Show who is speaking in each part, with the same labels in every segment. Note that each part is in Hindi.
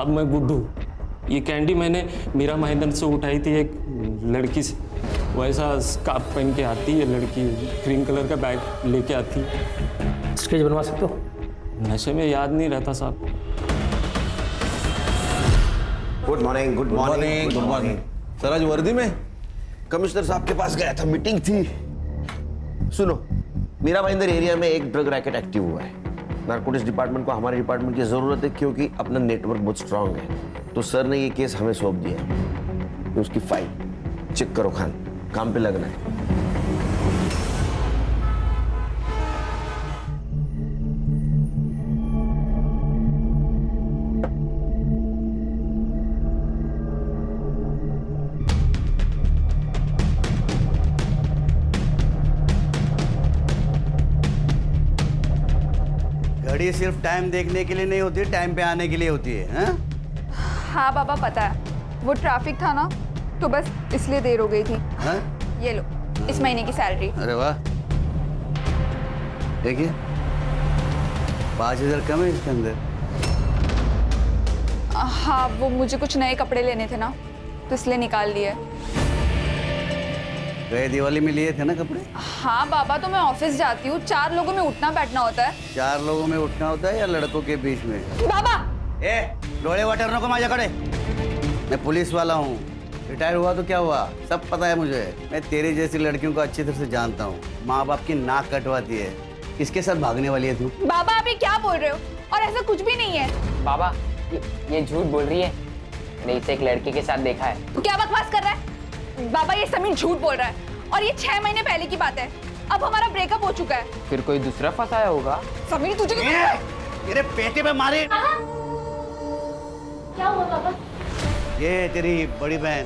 Speaker 1: साहब मैं गुड्डू, ये कैंडी मैंने मीरा महेंद्र से उठाई थी एक लड़की से। वैसा स्कार्फ पहन के आती है लड़की, क्रीम कलर का बैग लेके आती है।
Speaker 2: स्केच बनवा सकते हो?
Speaker 1: नशे में याद नहीं रहता साहब।
Speaker 3: Good morning. Good morning.
Speaker 4: Good morning. Sir आज वर्दी में?
Speaker 3: कमिश्नर साहब के पास गया था, मीटिंग थी। सुनो, मीरा भाईंदर एरिया में एक ड्रग रैकेट एक्टिव हुआ है। नारकोटिक्स डिपार्टमेंट को हमारे डिपार्टमेंट की जरूरत है क्योंकि अपना नेटवर्क बहुत स्ट्रांग है। तो सर ने ये केस हमें सौंप दिया है। तो उसकी फाइल चेक करो खान, काम पे लगना है।
Speaker 5: घड़ी सिर्फ टाइम देखने के लिए नहीं होती, टाइम पे आने के लिए होती है। हाँ
Speaker 6: हाँ बाबा पता है, वो ट्रैफिक था ना तो बस इसलिए देर हो गई थी।
Speaker 5: हाँ?
Speaker 6: ये लो इस महीने की सैलरी।
Speaker 5: अरे वाह, देखिए 5,000 कम है इसके अंदर।
Speaker 6: हाँ वो मुझे कुछ नए कपड़े लेने थे ना तो इसलिए निकाल लिए।
Speaker 5: गए दिवाली में लिए थे ना कपड़े?
Speaker 6: हाँ बाबा, तो मैं ऑफिस जाती हूँ, 4 लोगों में उठना बैठना होता है।
Speaker 5: 4 लोगों में उठना होता है या लड़कों के बीच में?
Speaker 6: बाबा
Speaker 5: ए, डोले वाटर नको माझ्या खड़े। मैं पुलिस वाला हूँ, रिटायर हुआ तो क्या हुआ, सब पता है मुझे। मैं तेरे जैसी लड़कियों को अच्छी तरह से जानता हूँ। माँ बाप की नाक कटवाती है, किसके साथ भागने वाली है तू?
Speaker 6: बाबा आप ये क्या बोल रहे हो, और ऐसा कुछ भी नहीं है।
Speaker 7: बाबा ये झूठ बोल रही है, मैंने इसे एक लड़के के साथ देखा है।
Speaker 6: तो क्या बकवास कर रहा है बाबा, ये समीर झूठ बोल रहा है और ये 6 महीने पहले की बात है। अब हमारा ब्रेकअप हो चुका है।
Speaker 7: फिर कोई दूसरा फंसाया होगा।
Speaker 6: समीर तुझे
Speaker 5: तेरे पेटे पे मारे।
Speaker 8: क्या हुआ बाबा?
Speaker 5: ये तेरी बड़ी बहन,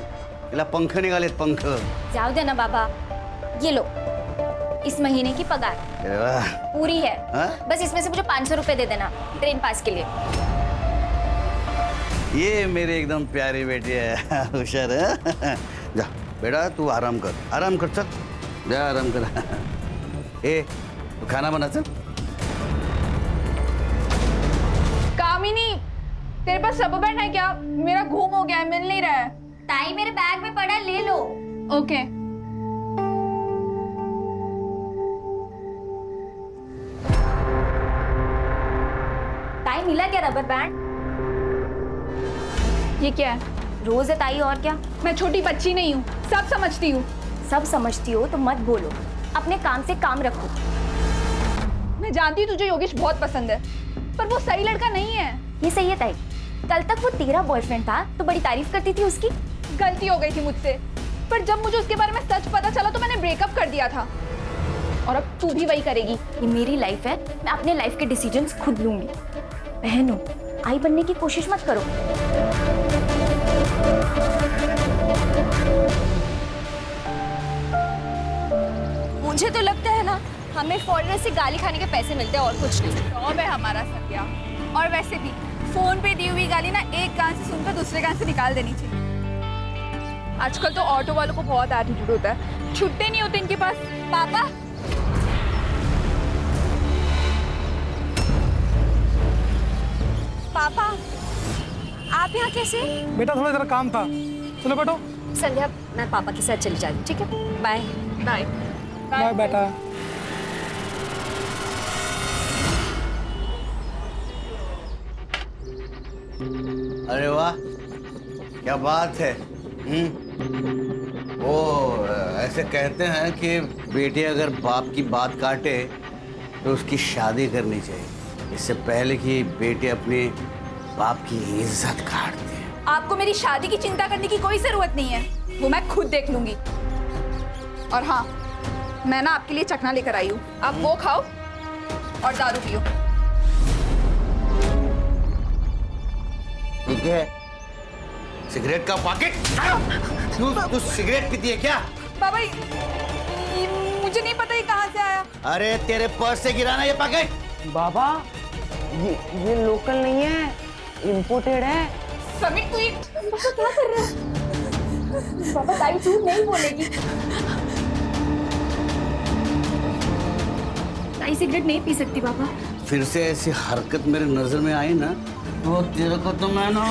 Speaker 5: इला पंख निकाले, पंख।
Speaker 8: जाओ देना बाबा, ये लो इस महीने की पगार
Speaker 5: अरे वाह।
Speaker 8: पूरी है।
Speaker 5: हाँ?
Speaker 8: बस इसमें से मुझे 500 रुपए दे देना ट्रेन पास के लिए।
Speaker 5: ये मेरी एकदम प्यारी बेटी है, होशियार है। जा बेटा तू आराम कर, आराम कर, चल जा आराम कर। ए तू खाना बना, चल।
Speaker 6: कामिनी तेरे पास रबर बैंड है क्या? मेरा घूम हो गया है, मिल नहीं रहा है।
Speaker 8: ताई मेरे बैग में पड़ा, ले लो।
Speaker 6: ओके
Speaker 8: ताई मिला क्या रबर बैंड?
Speaker 6: ये क्या है?
Speaker 8: रोज है ताई, और क्या?
Speaker 6: मैं छोटी बच्ची नहीं हूँ, सब समझती हूँ।
Speaker 8: सब समझती हो तो मत बोलो, अपने काम से काम रखो।
Speaker 6: मैं जानती हूँ तुझे योगेश बहुत पसंद है, पर वो सही लड़का नहीं है।
Speaker 8: ये सही है ताई, कल तक वो तेरा बॉयफ्रेंड था तो बड़ी तारीफ करती थी उसकी।
Speaker 6: गलती हो गई थी मुझसे, पर जब मुझे उसके बारे में सच पता चला तो मैंने ब्रेकअप कर दिया था। और अब तू भी वही करेगी।
Speaker 8: ये मेरी लाइफ है, मैं अपने लाइफ के डिसीजंस खुद लूंगी। बहन हो, आई बनने की कोशिश मत करो। मुझे तो लगता है ना हमें फॉरेनर से गाली खाने के पैसे मिलते हैं और कुछ नहीं।
Speaker 6: जॉब है हमारा सत्या। और वैसे भी फोन पे दी हुई गाली ना एक कान से सुनकर दूसरे कान से निकाल देनी चाहिए। आजकल तो ऑटो वालों को बहुत एटीट्यूड होता है, छुट्टे नहीं होते इनके पास।
Speaker 8: पापा पापा आप यहाँ कैसे?
Speaker 2: बेटा थोड़ा जरा काम था, चलो बैठो।
Speaker 8: संध्या मैं पापा के साथ चली जा रही हूँ, ठीक है? बाय
Speaker 6: बाय
Speaker 2: बाय बेटा।
Speaker 5: अरे वाह, क्या बात है। वो ऐसे कहते हैं कि बेटी अगर बाप की बात काटे तो उसकी शादी करनी चाहिए, इससे पहले कि बेटी अपने बाप की इज्जत काट दे।
Speaker 6: आपको मेरी शादी की चिंता करने की कोई जरूरत नहीं है, वो मैं खुद देख लूंगी। और हाँ, मैं ना आपके लिए चखना लेकर आई हूँ, आप वो खाओ और दारू पियो।
Speaker 5: ठीक है, सिगरेट का पैकेट। तू सिगरेट पीती है क्या?
Speaker 6: बाबा ये मुझे नहीं पता ये कहाँ से आया।
Speaker 5: अरे तेरे पर्स से गिरा ना ये पैकेट।
Speaker 7: बाबा ये लोकल नहीं है, इम्पोर्टेड है।
Speaker 6: समीर तू ये
Speaker 8: पापा क्या कर रहे हैं? पापा ताई झूठ नहीं बोलेगी। ताई सिगरेट नहीं पी सकती पापा।
Speaker 5: फिर से ऐसी हरकत मेरे नजर में आई ना तो तेरे को तो मैं ना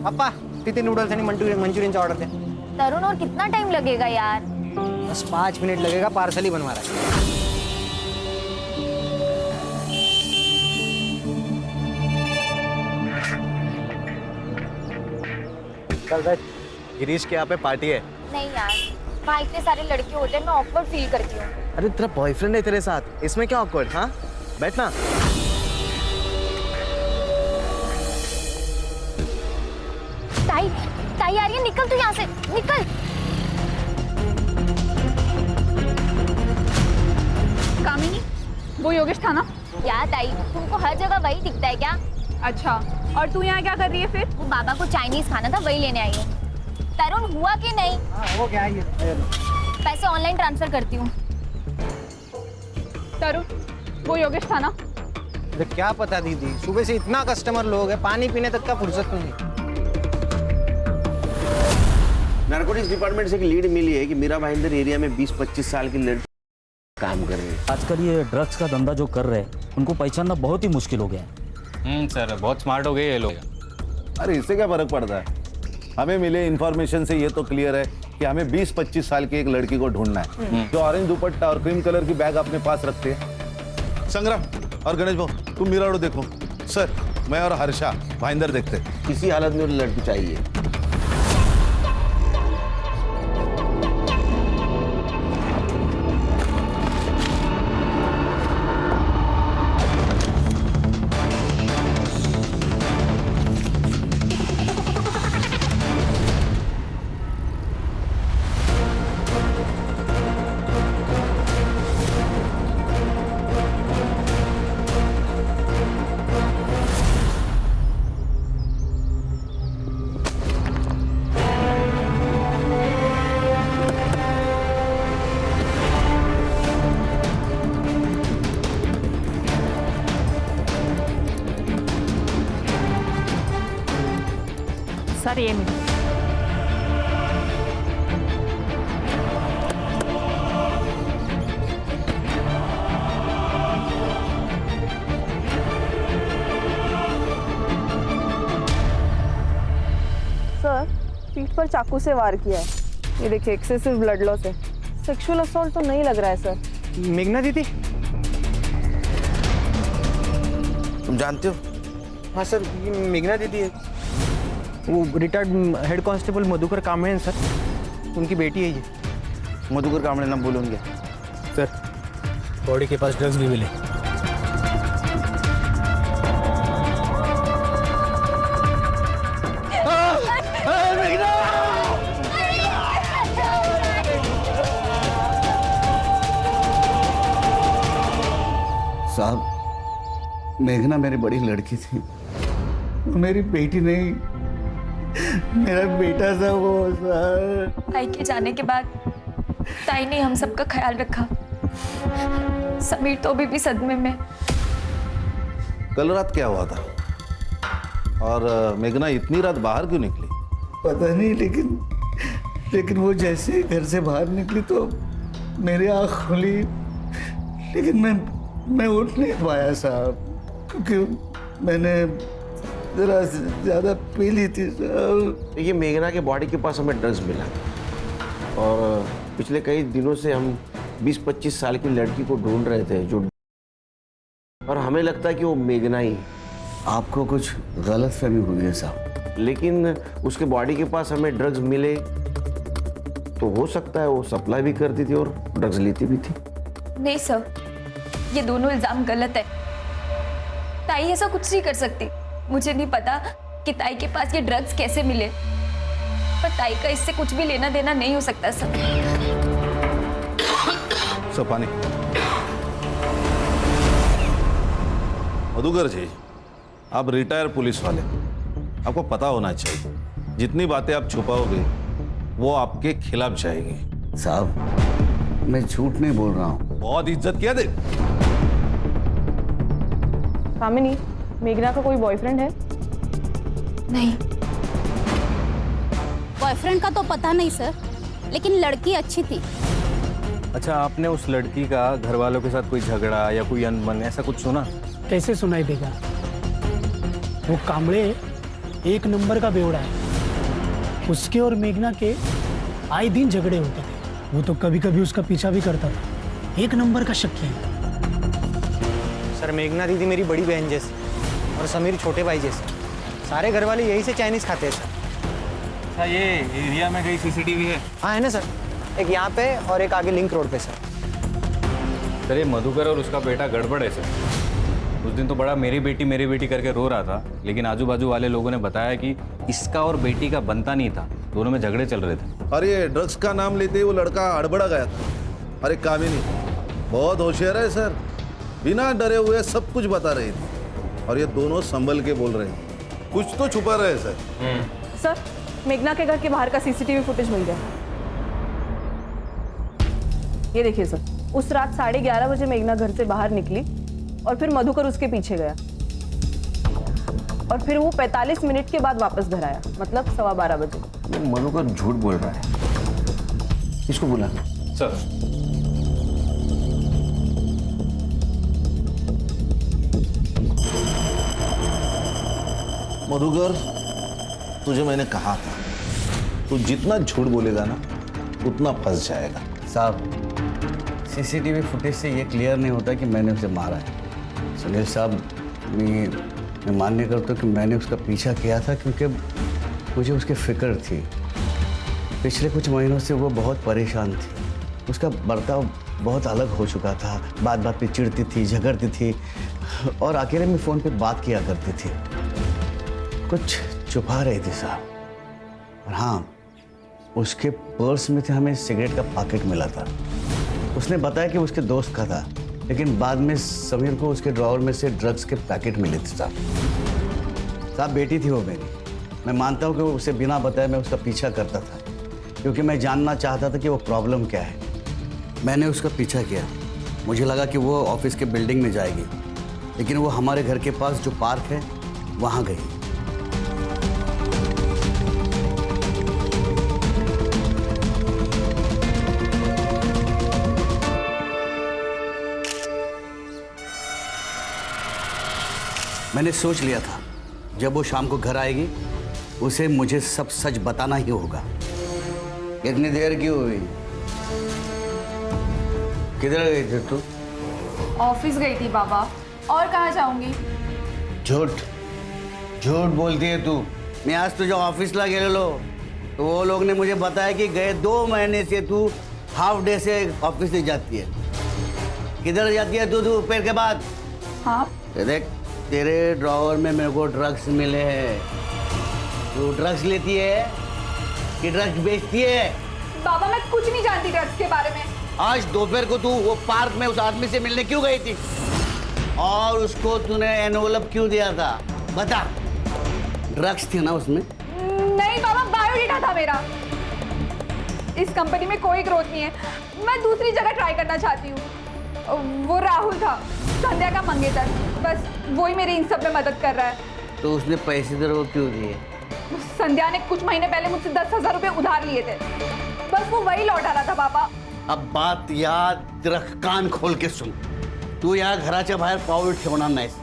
Speaker 9: अप्पा तिथे नूडल्स आणि मंचुरियनचा ऑर्डर द्या.
Speaker 8: तरुण और कितना टाइम लगेगा यार?
Speaker 9: बस 5 मिनट लगेगा, पार्सल ही बनवा रहा है. चल भाई, गिरीश के यहाँ पे पार्टी है.
Speaker 8: नहीं यार, वहाँ इतने सारे लड़के होते हैं, मैं ऑकवर्ड फील करती हूँ.
Speaker 9: अरे तेरा बॉयफ्रेंड है तेरे साथ, इसमें क्या ऑकवर्ड? हाँ बैठना.
Speaker 8: ताई ताई आ रही है, निकल तू यहाँ से, निकल.
Speaker 6: कामिनी, वो योगेश था ना?
Speaker 8: क्या ताई, तुमको हर जगह वही दिखता है क्या?
Speaker 6: अच्छा, और तू यहाँ क्या कर रही है फिर?
Speaker 8: वो बाबा को चाइनीज खाना था, वही लेने आई हूँ. तरुण हुआ कि नहीं?
Speaker 9: वो क्या है ये?
Speaker 8: पैसे ऑनलाइन ट्रांसफर करती हूँ.
Speaker 6: तरुण, वो योगेश था ना?
Speaker 9: अरे क्या पता दीदी, सुबह से इतना कस्टमर लोग है, पानी पीने तक का फुर्सत नहीं.
Speaker 3: नारकोटिक्स डिपार्टमेंट से एक लीड मिली है कि मीरा भाईंदर एरिया में 20-25 साल की लड़की काम कर रही है.
Speaker 10: आजकल ये ड्रग्स का धंधा जो कर रहे हैं उनको पहचानना बहुत ही मुश्किल हो गया है.
Speaker 4: सर बहुत स्मार्ट हो गए ये लोग.
Speaker 11: अरे इससे क्या फर्क पड़ता है? हमें मिले इन्फॉर्मेशन से ये तो क्लियर है कि हमें 20-25 साल की एक लड़की को ढूंढना है जो ऑरेंज दुपट्टा और क्रीम कलर की बैग अपने पास रखते हैं.
Speaker 4: संग्राम और गणेश भाऊ तुम मीरा रोड देखो. सर मैं और हर्षा भाईंदर देखते हैं.
Speaker 3: किसी हालत में वो लड़की चाहिए.
Speaker 6: सर ये मिली.
Speaker 12: सर पीठ पर चाकू से वार किया है. ये देखिए एक्सेसिव ब्लड लॉस है. सेक्सुअल असॉल्ट तो नहीं लग रहा है सर.
Speaker 9: मेघना दीदी.
Speaker 3: तुम जानते हो?
Speaker 9: हाँ सर, ये मेघना दीदी है. वो retired head constable Madhukar Kamble हैं सर, उनकी बेटी है ये.
Speaker 5: मधुकर कामड़े नाम बोलूंगे.
Speaker 9: सर बॉडी के पास ड्रग्स भी मिले.
Speaker 5: साहब, मेघना मेरी बड़ी लड़की थी, मेरी बेटी नहीं, मेरा बेटा था वो सर.
Speaker 8: ताई के जाने के बाद ताई ने हम सबका ख्याल रखा. समीर तो अभी भी सदमे में.
Speaker 11: कल रात क्या हुआ था? और मेघना इतनी रात बाहर क्यों निकली?
Speaker 5: पता नहीं, लेकिन वो जैसे घर से बाहर निकली तो मेरी आँख खुली, लेकिन मैं उठ नहीं पाया साहब, क्योंकि मैंने जरा ज्यादा पी ली थी साहब.
Speaker 3: ये मेघना के बॉडी के पास हमें ड्रग्स मिला और पिछले कई दिनों से हम 20-25 साल की लड़की को ढूंढ रहे थे जो, और हमें लगता है कि वो मेघना ही.
Speaker 5: आपको कुछ गलत फहमी हुई है साहब.
Speaker 3: लेकिन उसके बॉडी के पास हमें ड्रग्स मिले तो हो सकता है वो सप्लाई भी करती थी और ड्रग्स लेती भी थी.
Speaker 8: नहीं सर, ये दोनों इल्जाम गलत है. ताई ऐसा कुछ नहीं कर सकती. मुझे नहीं पता कि ताई के पास ये ड्रग्स कैसे मिले, पर ताई का इससे कुछ भी लेना देना नहीं हो सकता सर.
Speaker 11: पानी. मधुकर जी, आप रिटायर पुलिस वाले, आपको पता होना चाहिए, जितनी बातें आप छुपाओगे वो आपके खिलाफ जाएगी।
Speaker 5: साहब मैं झूठ नहीं बोल रहा हूँ।
Speaker 11: बहुत इज्जत किया दे।
Speaker 12: कामिनी, मेघना का कोई बॉयफ्रेंड है?
Speaker 8: नहीं।
Speaker 13: बॉयफ्रेंड का तो पता नहीं सर, लेकिन लड़की अच्छी थी।
Speaker 9: अच्छा, आपने उस लड़की का घर वालों के साथ कोई झगड़ा या कोई अनबन ऐसा कुछ सुना?
Speaker 2: कैसे सुनाई देगा? वो कामड़े एक नंबर का बेवड़ा है। उसके और मेघना के आए दिन झगड़े होते थे। वो तो कभी कभी उसका पीछा भी करता था। एक नंबर का शक्की है।
Speaker 9: सर, मेघना दीदी मेरी बड़ी बहन जैसी और समीर छोटे भाई जैसे। सारे घर वाले यही से चाइनीज खाते हैं सर।
Speaker 14: अच्छा, ये एरिया में कहीं सीसीटीवी है?
Speaker 9: हाँ है ना सर, एक यहाँ पे और एक आगे लिंक रोड पे सर।
Speaker 14: सर, ये मधुकर और उसका बेटा गड़बड़ है सर। उस दिन तो बड़ा मेरी बेटी करके रो रहा था, लेकिन आजू बाजू वाले लोगों ने बताया कि इसका और बेटी का बनता नहीं था, दोनों में झगड़े चल रहे थे।
Speaker 11: और ये ड्रग्स का नाम लेते ही वो लड़का हड़बड़ा गया था। अरे कामिनी बहुत होशियार है सर, बिना डरे हुए सब कुछ बता रही थी और ये दोनों संभल के बोल रहे हैं। कुछ तो छुपा रहे सर।
Speaker 12: सर, मेघना के घर के बाहर का सीसीटीवी फुटेज मिल गया। ये देखिए सर, उस रात 11:30 बजे मेघना घर से बाहर निकली और फिर मधुकर उसके पीछे गया और फिर वो 45 मिनट के बाद वापस घर आया, मतलब 12:15 बजे।
Speaker 3: मधुकर झूठ बोल रहा है। इसको बुला
Speaker 14: सर।
Speaker 11: मधुकर, तुझे मैंने कहा था, तू जितना झूठ बोलेगा ना उतना फंस जाएगा।
Speaker 5: साहब सीसीटीवी फुटेज से ये क्लियर नहीं होता कि मैंने उसे मारा है। सुनील साहब, मैं मान्य करता हूँ कि मैंने उसका पीछा किया था क्योंकि मुझे उसकी फिक्र थी। पिछले कुछ महीनों से वो बहुत परेशान थी। उसका बर्ताव बहुत अलग हो चुका था। बात बात पे चिढ़ती थी, झगड़ती थी और अकेले में फ़ोन पे बात किया करती थी। कुछ छुपा रही थी साहब। और हाँ, उसके पर्स में से हमें सिगरेट का पैकेट मिला था। उसने बताया कि उसके दोस्त का था, लेकिन बाद में समीर को उसके ड्रॉवर में से ड्रग्स के पैकेट मिले थे साहब। बेटी थी वो मेरी। मैं मानता हूँ कि वो उसे बिना बताए मैं उसका पीछा करता था, क्योंकि मैं जानना चाहता था कि वो प्रॉब्लम क्या है। मैंने उसका पीछा किया। मुझे लगा कि वो ऑफिस के बिल्डिंग में जाएगी, लेकिन वो हमारे घर के पास जो पार्क है वहाँ गई। मैंने सोच लिया था जब वो शाम को घर आएगी उसे मुझे सब सच बताना ही होगा। इतनी देर क्यों हुई? किधर गई थी तू?
Speaker 6: ऑफिस गई थी बाबा, और कहाँ जाऊंगी?
Speaker 5: झूठ बोलती है तू। मैं आज तुझे ऑफिस ला गेले लो तो वो लोग ने मुझे बताया कि गए 2 महीने से तू हाफ डे से ऑफिस से जाती है। किधर जाती है तू दोपहर के बाद?
Speaker 6: हाँ,
Speaker 5: देख, तेरे ड्रॉवर में मेरे को ड्रग्स मिले हैं। तू ड्रग्स लेती है कि ड्रग्स बेचती है?
Speaker 6: बाबा मैं कुछ नहीं जानती ड्रग्स के बारे में।
Speaker 5: आज दोपहर को तू वो पार्क में उस आदमी से मिलने क्यों गई थी? और उसको तूने एनवलप क्यों दिया था? बता। ड्रग्स थी ना उसमें?
Speaker 6: नहीं बाबा, बायोडेटा था मेरा। इस कंपनी में कोई ग्रोथ नहीं है, मैं दूसरी जगह ट्राई करना चाहती हूँ। वो राहुल था, संध्या का मंगेतर, बस वही मेरी इन सब में मदद कर रहा है।
Speaker 5: तो उसने पैसे तेरे को क्यों दिए?
Speaker 6: संध्या ने कुछ महीने पहले मुझसे 10,000 रुपए उधार लिए थे, बस वो वही लौटा रहा था पापा।
Speaker 5: अब बात याद रख, कान खोल के सुन। तू यहाँ घराच्या बाहेर पाऊल ठेवणार नाहीस।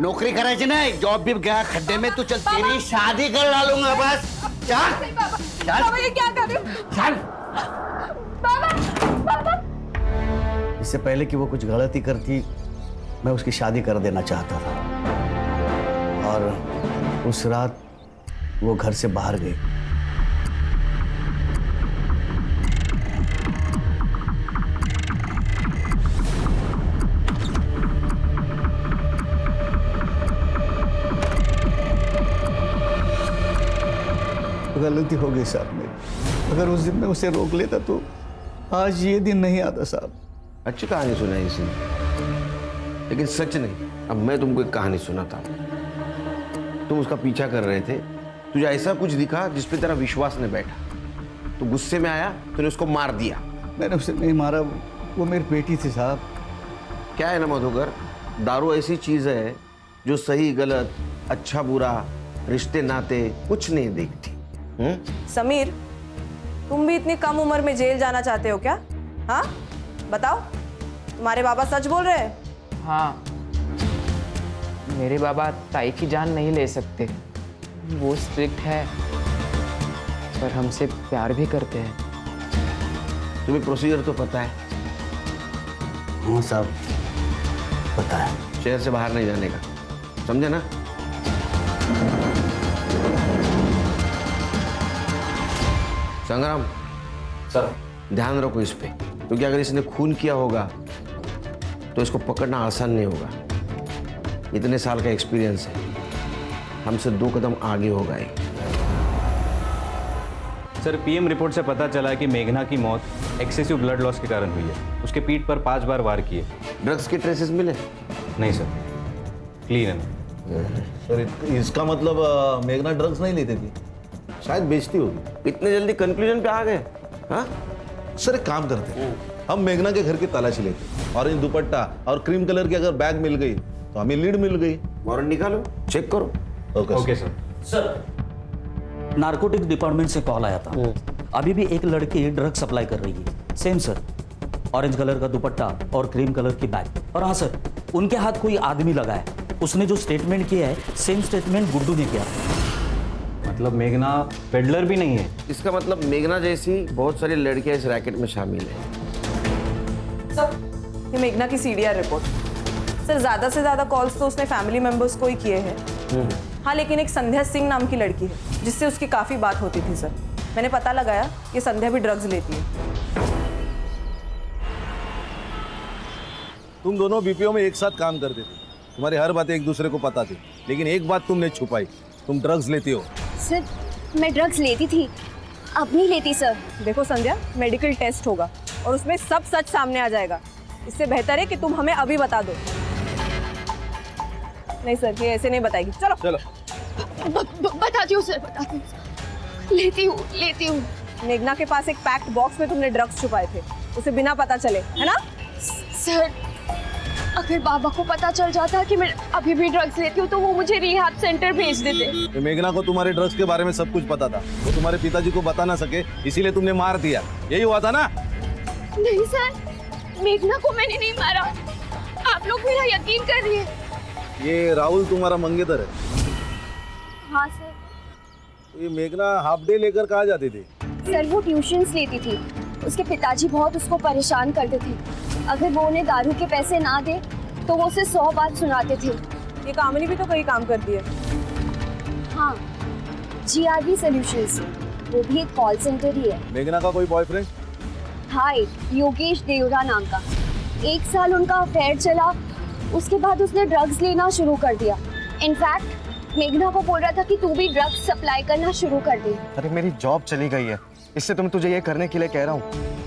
Speaker 5: नौकरी करायची नाही, जॉब भी गया खड्डे में। तू चल, तेरी शादी कर डालूंगा बस। चल
Speaker 6: बाबा, ये क्या कर रहे हो?
Speaker 5: चल
Speaker 6: बाबा।
Speaker 5: इससे पहले कि वो कुछ गलती करती, मैं उसकी शादी कर देना चाहता था। और उस रात वो घर से बाहर गई।
Speaker 15: गलती हो गई साहब मेरी। अगर उस दिन मैं उसे रोक लेता तो आज ये दिन नहीं आता साहब।
Speaker 3: अच्छी कहानी सुनाई इसने, लेकिन सच नहीं। अब मैं तुमको एक कहानी सुनाता हूँ। तुम उसका पीछा कर रहे थे तुझे ऐसा कुछ दिखा जिस पे तेरा विश्वास नहीं बैठा, तो गुस्से में आया, तूने उसको मार दिया।
Speaker 15: मैंने उसे नहीं मारा, वो मेरी बेटी थी साहब।
Speaker 3: क्या है ना मधुकर, दारू ऐसी चीज है जो सही गलत, अच्छा बुरा, रिश्ते नाते कुछ नहीं देखती।
Speaker 12: समीर, तुम भी इतनी कम उम्र में जेल जाना चाहते हो क्या? हाँ बताओ, तुम्हारे बाबा सच बोल रहे हैं?
Speaker 7: हाँ, मेरे बाबा ताई की जान नहीं ले सकते। वो स्ट्रिक्ट है पर हमसे प्यार भी करते हैं।
Speaker 3: तुम्हें प्रोसीजर तो पता है?
Speaker 5: हाँ साहब पता है।
Speaker 3: शहर से बाहर नहीं जाने का, समझे ना? संग्राम
Speaker 1: सर,
Speaker 3: ध्यान रखो इस पे, क्योंकि अगर इसने खून किया होगा तो इसको पकड़ना आसान नहीं होगा। इतने साल का एक्सपीरियंस है, हमसे 2 कदम आगे होगा ये।
Speaker 14: सर, पीएम रिपोर्ट से पता चला कि मेघना की मौत एक्सेसिव ब्लड लॉस के कारण हुई है। उसके पीठ पर 5 बार वार किए।
Speaker 3: ड्रग्स के ट्रेसेस मिले?
Speaker 14: नहीं सर, क्लीन है।
Speaker 11: सर इसका मतलब मेघना ड्रग्स नहीं लेती थी, शायद बेचती होगी।
Speaker 3: इतने जल्दी कंक्लूजन पे आ गए? हाँ
Speaker 11: सर एक काम करते हैं, हम मेघना के घर की तलाशी लेते हैं, ऑरेंज दुपट्टा और क्रीम कलर की अगर बैग मिल गई तो हमें लीड मिल गई।
Speaker 3: वारंट निकालो, चेक करो।
Speaker 14: Okay sir.
Speaker 10: Sir, narcotic department से कॉल आया था। अभी भी एक लड़की ड्रग सप्लाई कर रही है। सेम सर, ऑरेंज कलर का दुपट्टा और क्रीम कलर की बैग। और हाँ सर, उनके हाथ कोई आदमी लगा है। उसने जो स्टेटमेंट किया है सेम स्टेटमेंट गुड्डू ने किया।
Speaker 14: मतलब मेघना पेडलर भी नहीं है?
Speaker 3: इसका मतलब मेघना जैसी बहुत सारी लड़कियां इस रैकेट में शामिल है।
Speaker 12: सर, ये मेघना की सीडीआर रिपोर्ट। सर, ज्यादा से ज्यादा कॉल्स तो उसने फैमिली मेंबर्स को ही किए हैं। हाँ, लेकिन एक संध्या सिंह नाम की लड़की है जिससे उसकी काफी बात होती थी। सर, मैंने पता लगाया ये संध्या भी ड्रग्स लेती है।
Speaker 11: तुम दोनों बीपीओ में एक साथ काम करते थे, तुम्हारी हर बातें एक दूसरे को पता थी, लेकिन एक बात तुमने छुपाई, तुम ड्रग्स लेती हो।
Speaker 8: सर, मैं ड्रग्स लेती थी, अब नहीं लेती सर।
Speaker 12: देखो संध्या, मेडिकल टेस्ट होगा और उसमें सब सच सामने आ जाएगा। इससे बेहतर है कि तुम हमें अभी बता दो। नहीं सर, ये ऐसे नहीं बताएगी। चलो
Speaker 11: चलो।
Speaker 8: बताती हूँ सर, बताती हूँ। लेती हूँ।
Speaker 12: मेघना के पास एक पैक्ड बॉक्स में तुमने ड्रग्स छुपाए थे, उसे बिना पता चले, है ना?
Speaker 8: सर, अगर बाबा को पता चल जाता कि मैं अभी भी ड्रग्स लेती हूँ तो वो मुझे रिहैब सेंटर भेज देते।
Speaker 11: मेघना को तुम्हारे ड्रग्स के बारे में सब कुछ पता था, वो तुम्हारे पिताजी को बता ना सके, इसीलिए तुमने मार दिया। यही हुआ था ना?
Speaker 8: नहीं सर, मेघना को मैंने नहीं मारा। आप लोग मेरा यकीन करिए।
Speaker 11: ये राहुल तुम्हारा मंगेतर है?
Speaker 8: हाँ सर।
Speaker 11: तो ये मेघना हाफ डे लेकर कहाँ जाती थी?
Speaker 8: सर, वो ट्यूशन्स लेती थी। उसके पिताजी बहुत उसको परेशान करते थे। अगर वो उन्हें दारू के पैसे ना दे तो वो उसे 100 बात सुनाते थे।
Speaker 12: ये कामनी भी तो कहीं काम करती है।
Speaker 8: हाँ, GRB सॉल्यूशंस, वो भी एक कॉल सेंटर ही है।
Speaker 11: मेघना का कोई बॉयफ्रेंड?
Speaker 8: हाँ, योगेश देवरा नाम का। 1 साल उनका अफेयर चला, उसके बाद उसने ड्रग्स लेना शुरू कर दिया। इनफैक्ट मेघना को बोल रहा था कि तू भी ड्रग्स सप्लाई करना शुरू कर दे।
Speaker 9: अरे मेरी जॉब चली गई है, इससे तुम तुझे ये करने के लिए कह रहा हूँ।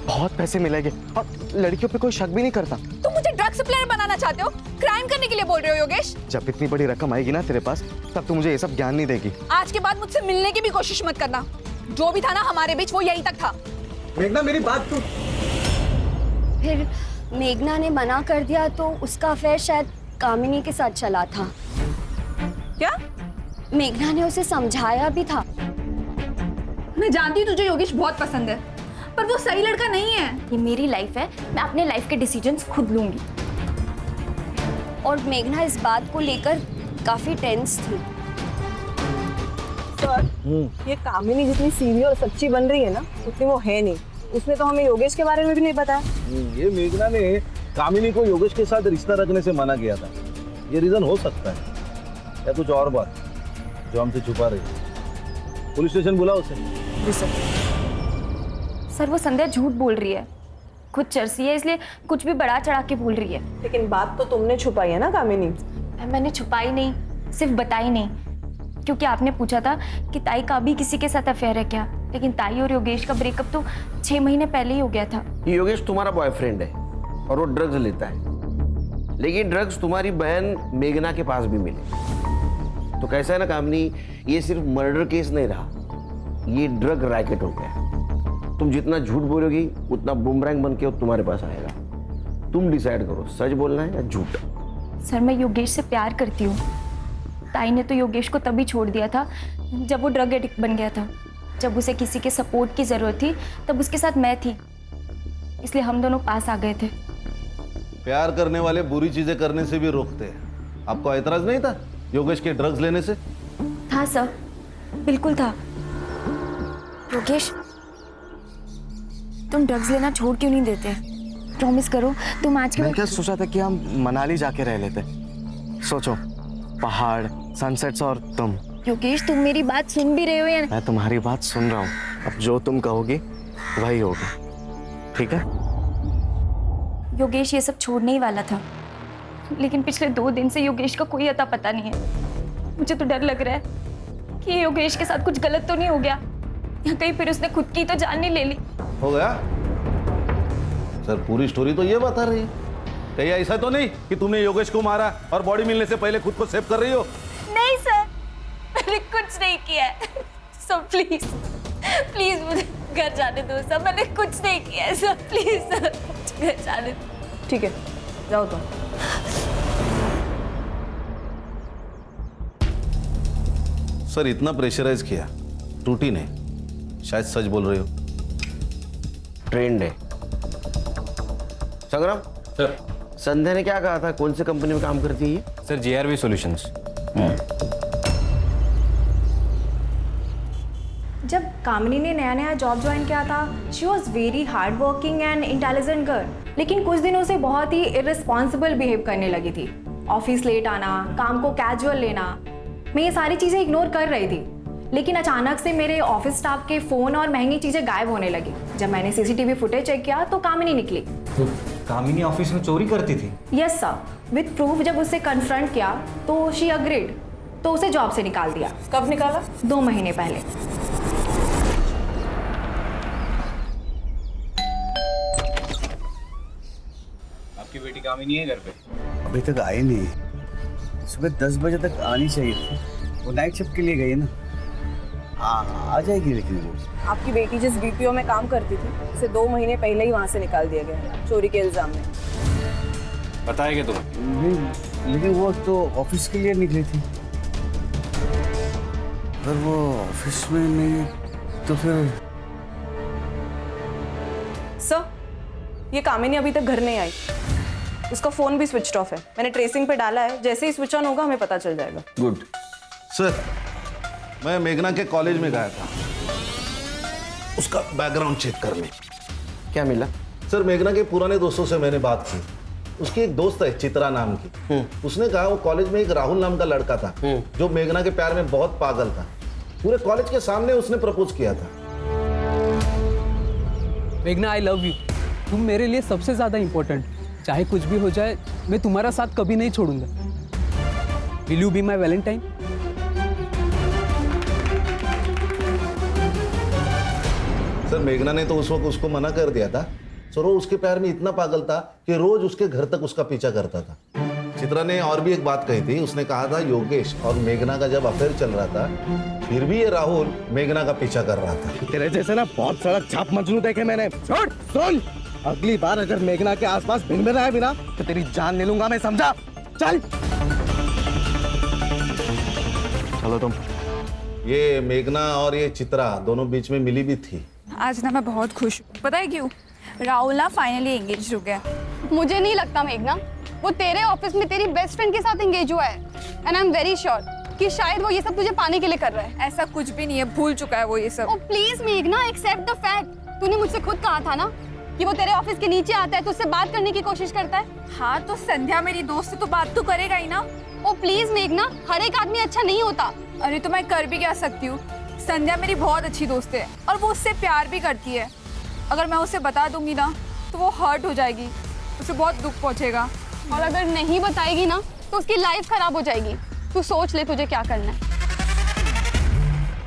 Speaker 9: बहुत पैसे मिलेंगे और लड़कियों पे कोई शक भी नहीं करता।
Speaker 6: तुम मुझे ड्रग सप्लायर बनाना चाहते हो? क्राइम करने के लिए बोल रहे हो योगेश?
Speaker 9: जब इतनी बड़ी रकम आएगी ना तेरे पास, तब तू मुझे ये सब ज्ञान नहीं देगी।
Speaker 6: आज के बाद मुझसे मिलने की भी कोशिश मत करना। जो भी था ना हमारे बीच, वो यहीं तक था।
Speaker 9: मेघना, मेरी बात सुन।
Speaker 8: फिर मेघना ने मना कर दिया तो उसका अफेयर शायद कामिनी के साथ चला था।
Speaker 12: क्या?
Speaker 8: मेघना ने उसे समझाया भी था।
Speaker 6: मैं जानती हूँ तुझे योगेश बहुत पसंद है, पर वो सही लड़का नहीं है।
Speaker 8: ये मेरी लाइफ है, मैं अपने लाइफ के डिसीजंस खुद लूंगी। और मेघना इस बात को लेकर काफी टेंस थी।
Speaker 12: सर, ये कामिनी जितनी सीधी और सच्ची बन रही है ना, उतनी वो है नहीं। उसने तो हमें योगेश के बारे में भी नहीं बताया।
Speaker 11: ये मेघना ने कामिनी को योगेश के साथ रिश्ता रखने से मना किया था। ये रीजन हो सकता है, या कुछ और बात जो हमसे छुपा रही है। पुलिस स्टेशन बुलाओ उसे।
Speaker 12: जी सर।
Speaker 8: सर, वो संध्या झूठ बोल रही है, खुद चरसी है, इसलिए कुछ भी बढ़ा चढ़ा के बोल रही है।
Speaker 12: लेकिन बात तो तुमने छुपाई है ना कामिनी?
Speaker 8: मैंने छुपाई नहीं, सिर्फ बताई नहीं, क्योंकि आपने पूछा था कि ताई का भी किसी के साथ अफेयर है क्या। लेकिन ताई और योगेश का ब्रेकअप तो 6 महीने पहले ही हो गया था।
Speaker 3: योगेश तुम्हारा बॉयफ्रेंड है और वो ड्रग्स लेता है, लेकिन ड्रग्स तुम्हारी बहन मेघना के पास भी मिले। तो कैसा है ना कामनी, ये सिर्फ मर्डर केस नहीं रहा, ये ड्रग रैकेट हो गया। तुम जितना झूठ बोलोगी उतना बूमरैंग बन के तुम्हारे पास आएगा। तुम डिसाइड करो, सच बोलना है या झूठ।
Speaker 8: सर मैं योगेश से प्यार करती हूँ। ताई ने तो योगेश को तभी छोड़ दिया था जब वो ड्रग एडिक्ट बन गया था। जब उसे किसी के सपोर्ट की ज़रूरत थी तब उसके साथ मैं थी, इसलिए हम दोनों पास आ गए थे।
Speaker 11: प्यार करने वाले बुरी चीजें करने से भी रोकते हैं। आपको एतराज नहीं था योगेश के ड्रग्स लेने से?
Speaker 8: था सर, बिल्कुल था। योगेश तुम ड्रग्स लेना छोड़ क्यों नहीं देते? प्रॉमिस करो तुम आज के
Speaker 9: मैं क्या सोचा था कि हम मनाली जाके रह लेते। सोचो, पहाड़, सनसेट्स और तुम।
Speaker 8: योगेश तुम मेरी बात सुन भी रहे हो या?
Speaker 9: मैं तुम्हारी बात सुन रहा हूँ। अब जो तुम कहोगी वही होगा, ठीक है?
Speaker 8: योगेश ये सब छोड़ने ही वाला था, लेकिन पिछले 2 दिन से योगेश का कोई अता पता नहीं है। मुझे तो डर लग रहा है कि योगेश के साथ कुछ गलत तो नहीं हो गया, या कहीं फिर उसने खुद की तो जान नहीं ले ली।
Speaker 11: हो गया सर, पूरी स्टोरी तो ये बता रही है। कहीं ऐसा तो नहीं कि तुमने योगेश को मारा और बॉडी मिलने से पहले खुद को सेव कर रही हो?
Speaker 8: नहीं सर, मैंने कुछ नहीं किया है। सर प्लीज प्लीज मुझे घर जाने दो सर, मैंने कुछ नहीं किया है सर, प्लीज सर घर जाने दो।
Speaker 12: ठीक है, जाओ तुम।
Speaker 11: सर इतना प्रेशराइज किया, टूटी नहीं, शायद सच बोल रही हो।
Speaker 3: ट्रेंड है। संग्राम
Speaker 14: सर।
Speaker 3: संध्या ने क्या कहा था, कौन सी कंपनी में काम करती है ये?
Speaker 14: Sir GRV solutions.
Speaker 12: जब कामिनी ने नया नया जॉब ज्वाइन किया था, she was very hard working and intelligent girl, लेकिन कुछ दिनों से बहुत ही इररिस्पॉन्सिबल बिहेव करने लगी थी। ऑफिस लेट आना, काम को कैजुअल लेना, मैं ये सारी चीज़ें इग्नोर कर रही थी, लेकिन अचानक से मेरे ऑफिस स्टाफ के फ़ोन और महंगी चीज़ें गायब होने लगी। जब मैंने CCTV फुटेज चेक किया तो कामिनी निकली।
Speaker 10: तो कामिनी ऑफिस में चोरी करती थी?
Speaker 12: Yes sir, with proof. जब उससे कन्फ्रंट किया तो शी अग्रीड, तो उसे जॉब से निकाल दिया। कब निकाला? 2 महीने पहले।
Speaker 14: आपकी बेटी कामिनी है घर पे?
Speaker 5: अभी तक आई नहीं, सुबह 10 बजे तक आनी चाहिए थी। वो नाइट शिफ्ट के लिए गई ना। हाँ आ जाएगी, लेकिन वो
Speaker 12: आपकी बेटी जिस BPO में काम करती थी उसे 2 महीने पहले ही वहाँ से निकाल दिया गया चोरी के इल्जाम में।
Speaker 14: बताया क्या तुम्हें?
Speaker 5: नहीं, लेकिन वो तो ऑफिस के लिए निकली थी। पर वो ऑफिस में नहीं तो फिर।
Speaker 12: सर, ये कामिनी अभी तक घर नहीं आई, उसका फोन भी स्विच ऑफ है। मैंने ट्रेसिंग पे डाला है, जैसे ही स्विच ऑन होगा हमें पता चल जाएगा।
Speaker 11: गुड। सर मैं मेघना के कॉलेज में गया था उसका बैकग्राउंड चेक करने।
Speaker 3: क्या मिला?
Speaker 11: सर मेघना के पुराने दोस्तों से मैंने बात की। उसकी एक दोस्त है चित्रा नाम की, उसने कहा वो कॉलेज में एक राहुल नाम का लड़का था जो मेघना के प्यार में बहुत पागल था। पूरे कॉलेज के सामने उसने प्रपोज किया था।
Speaker 16: मेघना आई लव यू, तुम मेरे लिए सबसे ज्यादा इंपॉर्टेंट। चाहे कुछ भी हो जाए मैं तुम्हारा साथ कभी नहीं छोड़ूंगा। Will you be my Valentine?
Speaker 11: Sir मेघना ने तो उस वक्त उसको मना कर दिया था। सर वो उसके प्यार में इतना पागल था कि रोज उसके घर तक उसका पीछा करता था। चित्रा ने और भी एक बात कही थी, उसने कहा था योगेश और मेघना का जब अफेयर चल रहा था फिर भी ये राहुल मेघना का पीछा कर रहा था।
Speaker 15: तेरे जैसे ना बहुत सड़क छाप मजनू देखे मैंने। सुन, अगली बार अगर मेघना के आसपास भिन आए बिना तो तेरी जान ले लूंगा मैं, समझा? चल चलो तुम।
Speaker 11: ये मेघना और ये चित्रा दोनों बीच में मिली भी थी।
Speaker 6: आज ना मैं बहुत खुश हूँ, पता है क्यों? राहुल ना फाइनली एंगेज हो गया।
Speaker 13: मुझे नहीं लगता मेघना, वो तेरे ऑफिस में तेरी बेस्ट फ्रेंड के साथ एंगेज हुआ है। And I am very sure कि शायद वो ये सब तुझे पाने के लिए कर रहा है।
Speaker 6: ऐसा कुछ भी नहीं है, भूल चुका है वो ये सब।
Speaker 13: ओ प्लीज मेघना, एक्सेप्ट द फैक्ट। तूने मुझसे खुद कहा था ना कि वो तेरे ऑफिस के नीचे आता है तो उससे बात करने की कोशिश करता है।
Speaker 6: हाँ तो संध्या मेरी दोस्त है तो बात तो करेगा ही ना।
Speaker 13: ओ प्लीज मेघना, हर एक आदमी अच्छा नहीं होता।
Speaker 6: अरे तो मैं कर भी क्या सकती हूँ? संध्या मेरी बहुत अच्छी दोस्त है और वो उससे प्यार भी करती है। अगर मैं उसे बता दूंगी ना तो वो हर्ट हो जाएगी, उसे बहुत दुख पहुंचेगा।
Speaker 13: और अगर नहीं बताएगी ना तो उसकी लाइफ खराब हो जाएगी। तू सोच ले तुझे क्या करना है।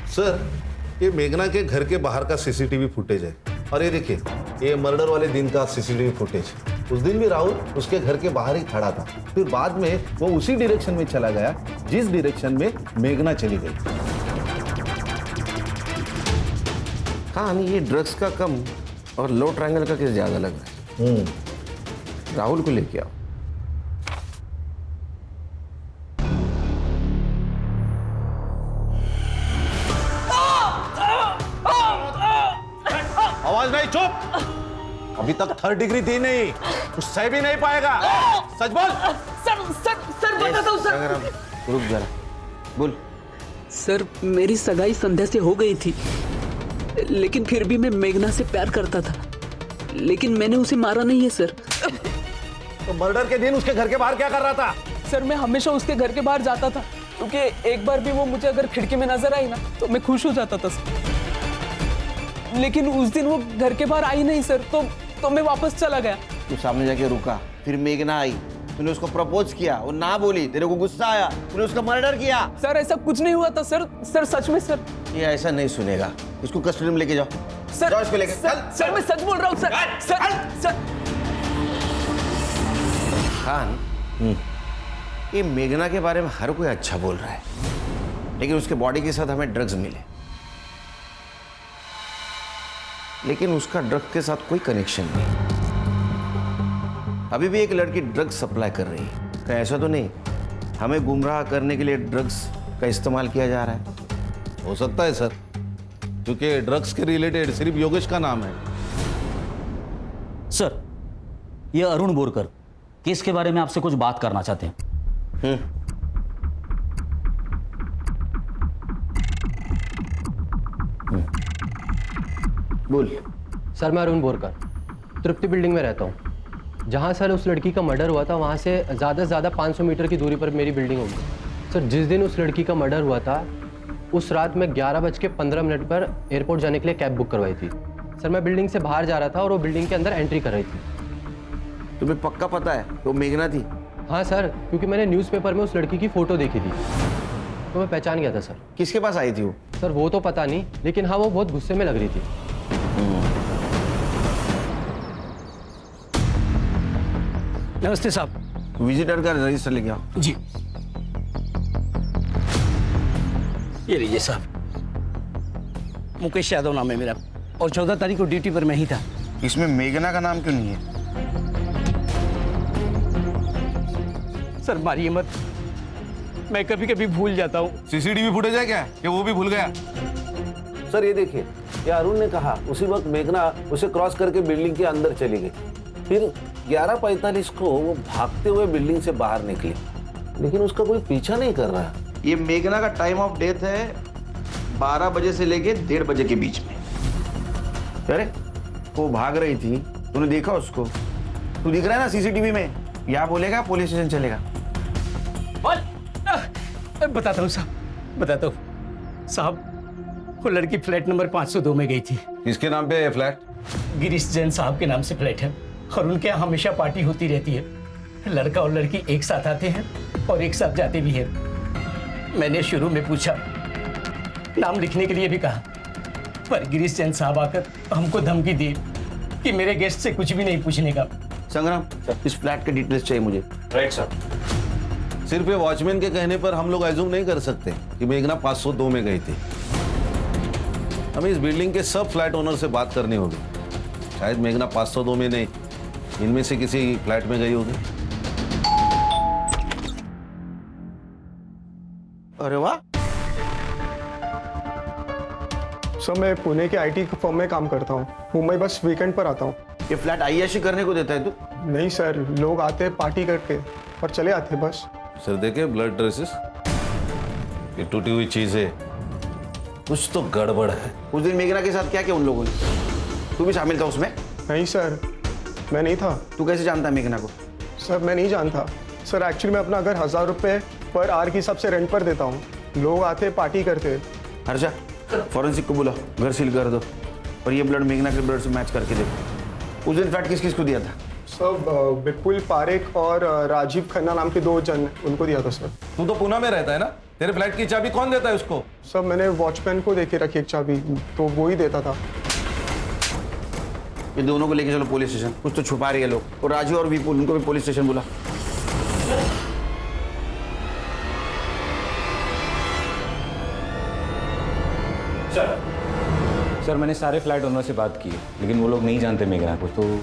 Speaker 11: सर ये मेघना के घर के बाहर का CCTV फुटेज है और ये देखिए ये मर्डर वाले दिन का CCTV फुटेज। उस दिन भी राहुल उसके घर के बाहर ही खड़ा था। फिर बाद में वो उसी डायरेक्शन में चला गया जिस डायरेक्शन में मेघना चली गई।
Speaker 3: हाँ, ये ड्रग्स का कम और लो ट्रायंगल का केस ज्यादा लग रहा है। राहुल को लेके आओ।
Speaker 11: आवाज नहीं, चुप। अभी तक 3rd डिग्री थी नहीं, कुछ सह भी नहीं पाएगा। सच बोल।
Speaker 16: सर बताता हूँ सर।
Speaker 3: रुक जरा, बोल।
Speaker 16: सर मेरी सगाई संध्या से हो गई थी, लेकिन फिर भी मैं मेघना से प्यार करता था, लेकिन मैंने उसे मारा नहीं है सर।
Speaker 11: तो मर्डर के दिन उसके घर के बाहर क्या कर रहा था?
Speaker 16: सर मैं हमेशा उसके घर के बाहर जाता था, क्योंकि एक बार भी वो मुझे अगर खिड़की में नजर आई ना तो मैं खुश हो जाता था सर। लेकिन उस दिन वो घर के बाहर आई नहीं सर, तो मैं वापस चला गया।
Speaker 3: तू सामने जाके रुका, फिर मेघना आई, तूने उसको प्रपोज किया, वो ना बोली, तेरे को गुस्सा आया, तूने उसका मर्डर किया।
Speaker 16: सर ऐसा कुछ नहीं हुआ था सर। सर सच में सर।
Speaker 3: ये ऐसा नहीं सुनेगा, इसको कस्टडी में लेके जाओ।
Speaker 16: सर
Speaker 3: जाओ इसको लेके।
Speaker 16: सर मैं सच बोल रहा हूँ सर।
Speaker 3: खान, ये मेघना के बारे में हर कोई अच्छा बोल रहा है, लेकिन उसके बॉडी के साथ हमें ड्रग्स मिले, लेकिन उसका ड्रग के साथ कोई कनेक्शन नहीं। अभी भी एक लड़की ड्रग्स सप्लाई कर रही है। कहीं ऐसा तो नहीं हमें गुमराह करने के लिए ड्रग्स का इस्तेमाल किया जा रहा है?
Speaker 11: हो सकता है सर, क्योंकि ड्रग्स के रिलेटेड सिर्फ योगेश का नाम है।
Speaker 10: सर, ये अरुण बोरकर केस के बारे में आपसे कुछ बात करना चाहते हैं।
Speaker 3: बोल।
Speaker 9: सर मैं अरुण बोरकर तृप्ति बिल्डिंग में रहता हूँ। जहाँ सर उस लड़की का मर्डर हुआ था वहाँ से ज़्यादा से ज़्यादा 500 मीटर की दूरी पर मेरी बिल्डिंग होगी। सर जिस दिन उस लड़की का मर्डर हुआ था उस रात मैं 11:15 पर एयरपोर्ट जाने के लिए कैब बुक करवाई थी। सर मैं बिल्डिंग से बाहर जा रहा था और वो बिल्डिंग के अंदर एंट्री कर रही थी।
Speaker 3: तुम्हें पक्का पता है वो मेघना थी?
Speaker 9: हाँ सर, क्योंकि मैंने न्यूज़पेपर में उस लड़की की फ़ोटो देखी थी तो मैं पहचान गया था सर।
Speaker 3: किसके पास आई थी वो?
Speaker 9: सर वो तो पता नहीं, लेकिन हाँ वो बहुत गुस्से में लग रही थी।
Speaker 2: नमस्ते साहब।
Speaker 3: विजिटर का रजिस्टर लेके आओ।
Speaker 2: जी ये लीजिए साहब। मुकेश यादव नाम है मेरा और 14 तारीख को ड्यूटी पर मैं ही था।
Speaker 3: इसमें मेघना का नाम क्यों नहीं है?
Speaker 2: सर मारिए मत, मैं कभी कभी भूल जाता हूँ।
Speaker 11: सीसीटीवी फुटेज है क्या कि वो भी भूल गया?
Speaker 17: सर ये देखिए, ये अरुण ने कहा उसी वक्त मेघना उसे क्रॉस करके बिल्डिंग के अंदर चली गई। फिर 11:45 को वो भागते हुए बिल्डिंग से बाहर निकली, लेकिन उसका कोई पीछा नहीं कर रहा।
Speaker 3: ये मेघना का टाइम ऑफ डेथ है 12 बजे से लेके 1:30 बजे के बीच में। अरे वो भाग रही थी, तूने देखा उसको? तू दिख रहा है ना सीसीटीवी में? यहाँ बोलेगा पुलिस स्टेशन चलेगा।
Speaker 2: बताता हूँ साहब, बताता हूँ साहब। वो लड़की फ्लैट नंबर 502 में गई थी।
Speaker 11: किसके नाम पे है फ्लैट?
Speaker 2: गिरीश जैन साहब के नाम से फ्लैट है और उनके यहाँ हमेशा पार्टी होती रहती है। लड़का और लड़की एक साथ आते हैं और एक साथ जाते भी हैं। मैंने शुरू में पूछा, नाम लिखने के लिए भी कहा, पर गिरीश जैन साहब आकर हमको धमकी दी कि मेरे गेस्ट से कुछ भी नहीं पूछने का।
Speaker 3: संग्राम, इस फ्लैट के डिटेल्स चाहिए मुझे।
Speaker 11: Right sir. सिर्फ ये वॉचमैन के कहने पर हम लोग एज्यूम नहीं कर सकते कि मेघना 502 में गई थी। हमें इस बिल्डिंग के सब फ्लैट ओनर से बात करनी होगी। शायद मेघना 502 में नहीं, इनमें से किसी फ्लैट में गई होगी।
Speaker 3: अरे वाह।
Speaker 18: सर मैं पुणे के आईटी फर्म में काम करता हूँ, मुंबई बस वीकेंड पर आता हूँ।
Speaker 3: ये फ्लैट आईएशी करने को देता है तू?
Speaker 18: नहीं सर, लोग आते हैं पार्टी करके और चले आते हैं बस।
Speaker 11: सर देखे ब्लड ट्रेसेस, ये टूटी हुई चीजें, कुछ तो गड़बड़ है।
Speaker 3: उस दिन मेघना के साथ क्या किया उन लोगों ने? तू भी शामिल था उसमें?
Speaker 18: नहीं सर, मैं नहीं था।
Speaker 3: तू कैसे जानता है मेघना को?
Speaker 18: सर मैं नहीं जानता सर, एक्चुअली मैं अपना घर 1000 रुपये पर आवर के हिसाब से रेंट पर देता हूँ। लोग आते पार्टी करते।
Speaker 3: हर्षा, फॉरेंसिक को बुलाओ, घर सील कर दो और ये ब्लड मेघना के ब्लड से मैच करके देखो। उस दिन फ्लैट किस किस को दिया था?
Speaker 18: सर विपुल पारेख और राजीव खन्ना नाम के 2 जन, उनको दिया था सर।
Speaker 11: तू तो पुणे में रहता है ना, तेरे फ्लैट की चाबी कौन देता है उसको?
Speaker 18: सर मैंने वॉचमैन को देके रखी एक चाबी, तो वो ही देता था।
Speaker 3: ये दोनों को लेके चलो पुलिस स्टेशन, कुछ तो छुपा रही है लोग। और राजू और विपुल, उनको भी पुलिस स्टेशन बुला।
Speaker 14: सर मैंने सारे फ्लैट ओनर से बात की है, लेकिन वो लोग नहीं जानते मेघना को। तो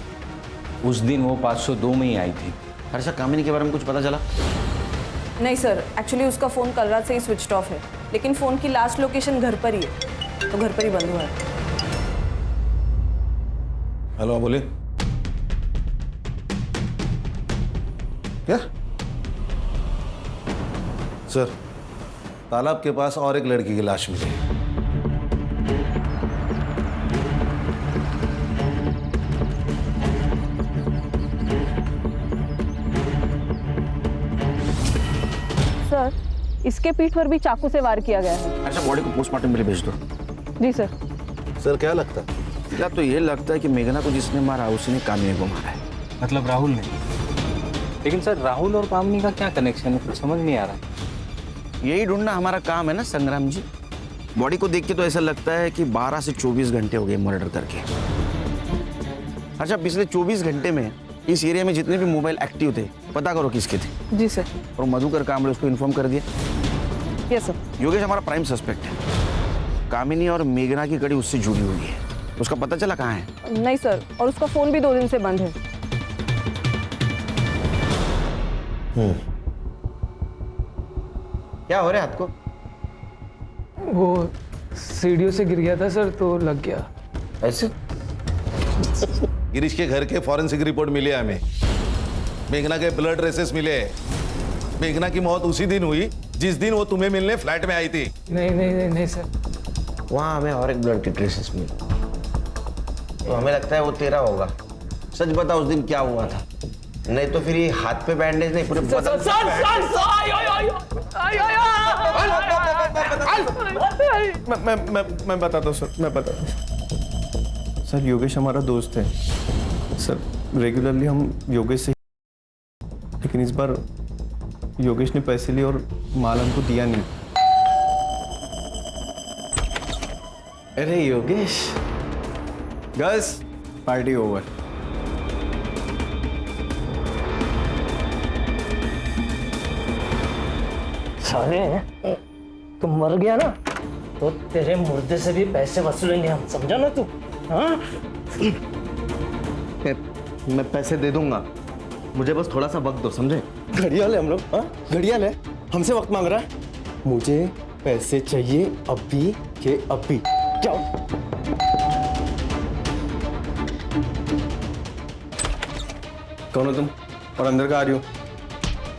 Speaker 14: उस दिन वो 502 में ही आई थी।
Speaker 3: हर्षा, कामिनी के बारे में कुछ पता चला?
Speaker 12: नहीं सर, एक्चुअली उसका फ़ोन कल रात से ही स्विच ऑफ है, लेकिन फ़ोन की लास्ट लोकेशन घर पर ही है, तो घर पर ही बंद हुआ है।
Speaker 11: हेलो, बोलिए। क्या सर? तालाब के पास और एक लड़की की लाश मिली है।
Speaker 12: सर, इसके पीठ पर भी चाकू से वार किया गया है।
Speaker 3: अच्छा, बॉडी को पोस्टमार्टम के लिए भेज दो।
Speaker 12: जी सर।
Speaker 11: सर क्या लगता है?
Speaker 3: या तो ये लगता है कि मेघना को जिसने मारा उसने कामिनी को मारा है।
Speaker 14: मतलब राहुल ने? लेकिन सर राहुल और कामिनी का क्या कनेक्शन है, कुछ समझ नहीं आ रहा।
Speaker 3: यही ढूंढना हमारा काम है ना संग्राम जी। बॉडी को देख के तो ऐसा लगता है कि 12 से 24 घंटे हो गए मर्डर करके। अच्छा, पिछले 24 घंटे में इस एरिया में जितने भी मोबाइल एक्टिव थे पता करो किसके थे।
Speaker 12: जी सर।
Speaker 3: और मधुकर कामड़े उसको इन्फॉर्म कर दिया?
Speaker 12: Yes sir.
Speaker 3: योगेश हमारा प्राइम सस्पेक्ट है। कामिनी और मेघना की कड़ी उससे जुड़ी हुई है। उसका पता चला कहाँ है?
Speaker 12: नहीं सर, और उसका फ़ोन भी 2 दिन से बंद है।
Speaker 3: क्या हो रहा है आपको?
Speaker 16: वो सीढ़ियों से गिर गया था सर, तो लग गया।
Speaker 3: ऐसे?
Speaker 11: गिरीश के घर के फॉरेंसिक रिपोर्ट मिली है हमें। मेघना के ब्लड ट्रेसेस मिले। मेघना की मौत उसी दिन हुई जिस दिन वो तुम्हें मिलने फ्लैट में आई थी।
Speaker 16: नहीं नहीं नहीं, नहीं सर।
Speaker 3: वहाँ हमें और एक ब्लड के ट्रेसेस मिले, तो हमें लगता है वो तेरा होगा। सच बता, उस दिन क्या हुआ था? नहीं तो फिर ये हाथ पे बैंडेज नहीं, पूरे बदन
Speaker 18: मैं बताता हूँ सर, मैं बताता हूँ सर। योगेश हमारा दोस्त है सर, रेगुलरली हम योगेश से, लेकिन इस बार योगेश ने पैसे लिए और माल हमको दिया नहीं।
Speaker 3: अरे योगेश,
Speaker 18: गाइस पार्टी ओवर।
Speaker 15: साले, तुम मर गया ना तो तेरे मुर्दे से भी पैसे वसूलेंगे हम, समझा ना तू? हाँ? मैं पैसे दे दूंगा, मुझे बस थोड़ा सा वक्त दो, समझे? घड़ियाल है हम लोग, हाँ? घड़ियाल है, हमसे वक्त मांग रहा है। मुझे पैसे चाहिए अभी के अभी। जाओ।
Speaker 18: कौन हो तुम और अंदर का आ रही हो?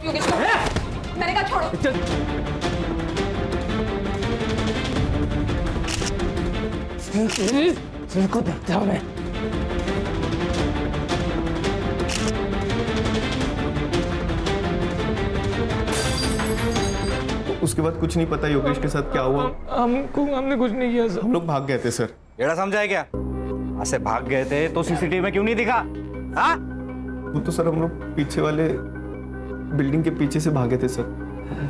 Speaker 6: योगेश, मैंने कहा छोड़ो।
Speaker 15: इनको देखता हूँ मैं।
Speaker 18: उसके बाद कुछ नहीं पता योगेश के साथ क्या हुआ।
Speaker 16: हमने कुछ नहीं किया सर।
Speaker 18: हम लोग भाग गए थे सर।
Speaker 14: एड़ा समझा है क्या? ऐसे भाग गए थे तो सीसीटीवी में क्यों नहीं दिखा? हाँ?
Speaker 18: वो तो सर हम लोग पीछे वाले बिल्डिंग के पीछे से भागे थे सर,